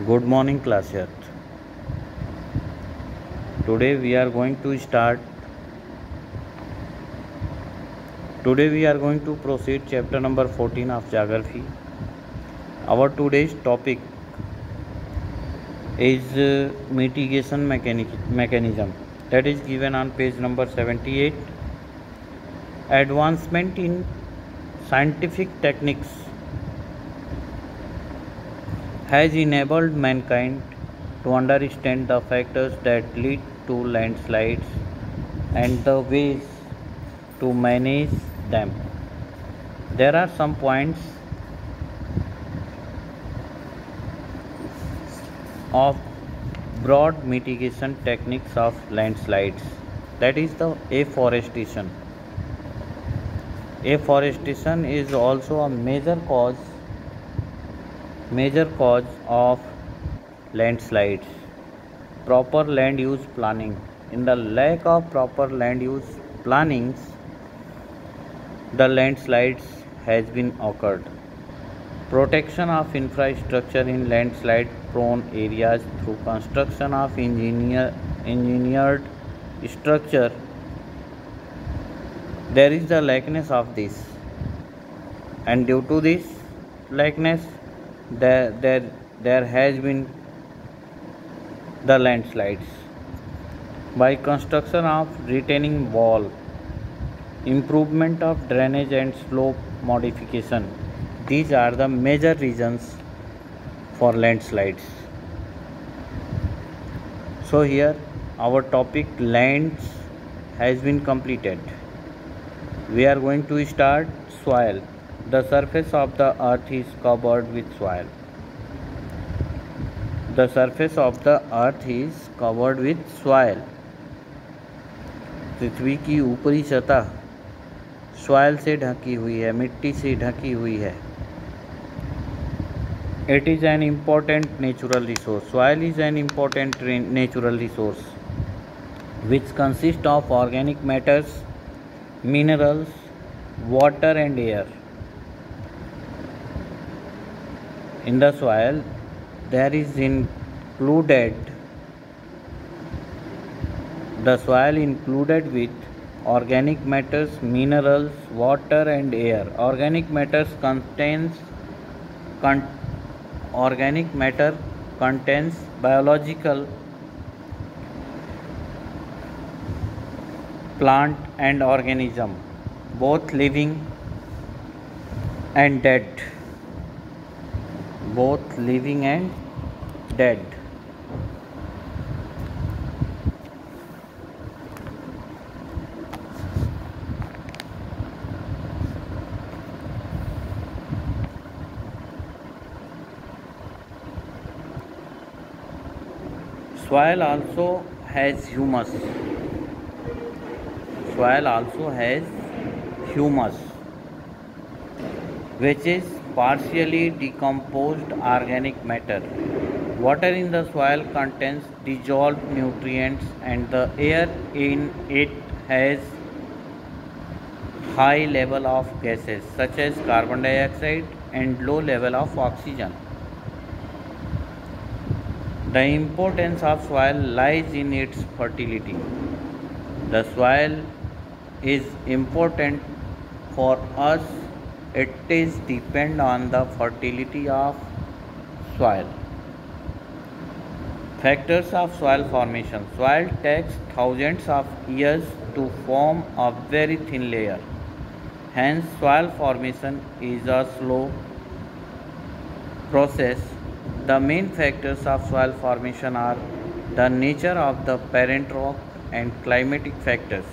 Good morning, class Earth. Today we are going to start. Today we are going to proceed chapter number 14 of geography. Our today's topic is mitigation mechanism that is given on page number 78. Advancement in scientific techniques has enabled mankind to understand the factors that lead to landslides and the ways to manage them. There are some points of broad mitigation techniques of landslides, that is the afforestation. Afforestation is also a major cause of landslides. Proper land use planning. In the lack of proper land use plannings, the landslides has been occurred. Protection of infrastructure in landslide prone areas through construction of engineered structure. There is the lackness of this, and due to this lackness there has been the landslides. By construction of retaining wall, improvement of drainage and slope modification, these are the major reasons for landslides. So here our topic lands has been completed. We are going to start soil. The surface of the earth is covered with soil. The surface of the earth is covered with soil. पृथ्वी की ऊपरी सतह soil से ढकी हुई है, मिट्टी से ढकी हुई है. It is an important natural resource. Soil is an important natural resource which consists of organic matters, minerals, water and air. In the soil there is included the soil included with organic matters, minerals, water and air. Organic matter contains biological, plant and organism, both living and dead. Soil also has humus. Which is partially decomposed organic matter. Water in the soil contains dissolved nutrients and the air in it has high level of gases such as carbon dioxide and low level of oxygen. The importance of soil lies in its fertility. The soil is important for us. It is depend on the fertility of soil. Factors of soil formation. Soil takes thousands of years to form a very thin layer. Hence, soil formation is a slow process. The main factors of soil formation are the nature of the parent rock and climatic factors.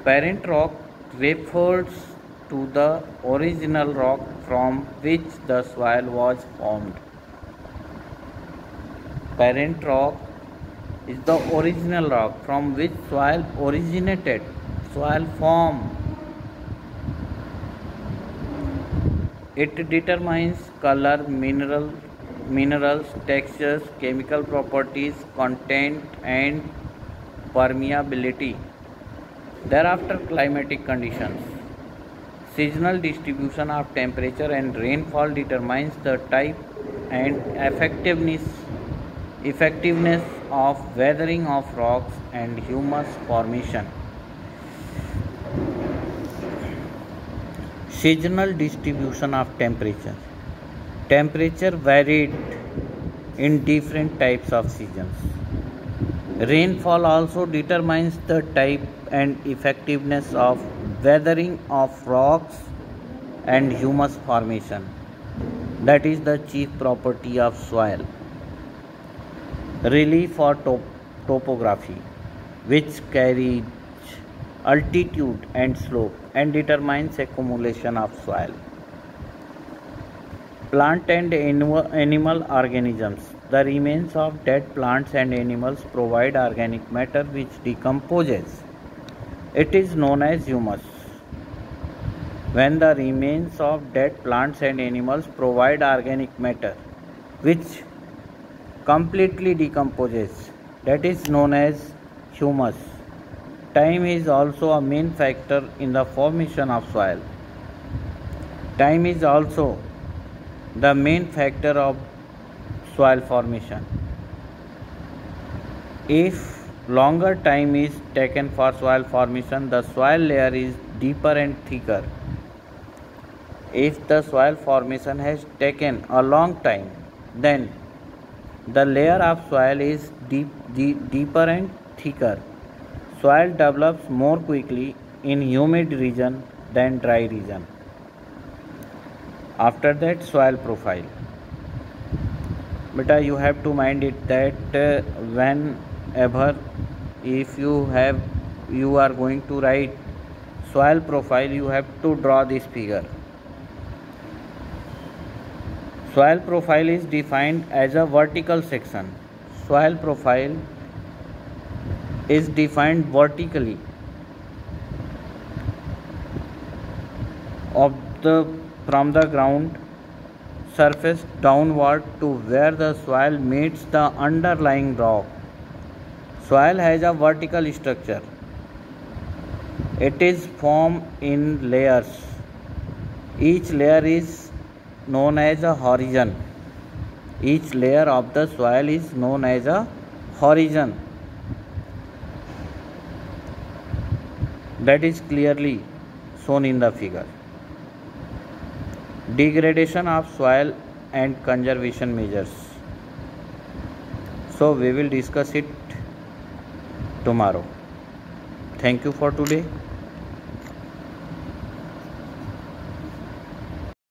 Parent rock refers to the original rock from which the soil was formed. Parent rock is the original rock from which soil originated, soil formed. It determines color, minerals, textures, chemical properties, content and permeability. Thereafter, climatic conditions. Seasonal distribution of temperature and rainfall determines the type and effectiveness of weathering of rocks and humus formation. Seasonal distribution of temperature. Temperature varied in different types of seasons. Rainfall also determines the type and effectiveness of weathering of rocks and humus formation. That is the chief property of soil. Relief or topography, which carries altitude and slope and determines accumulation of soil. Plant and animal organisms. The remains of dead plants and animals provide organic matter which decomposes. It is known as humus. When the remains of dead plants and animals provide organic matter which completely decomposes, that is known as humus. Time is also a main factor in the formation of soil. Time is also the main factor of soil formation. If longer time is taken for soil formation, the soil layer is deeper and thicker. If the soil formation has taken a long time, then the layer of soil is deeper and thicker. Soil develops more quickly in humid region than dry region. After that, soil profile. Beta, you have to mind it that whenever if you are going to write soil profile, you have to draw this figure. Soil profile is defined as a vertical section. Soil profile is defined vertically from the ground surface downward to where the soil meets the underlying rock. Soil has a vertical structure. It is formed in layers. Each layer is known as a horizon. Each layer of the soil is known as a horizon. That is clearly shown in the figure. Degradation of soil and conservation measures. So we will discuss it tomorrow. Thank you for today.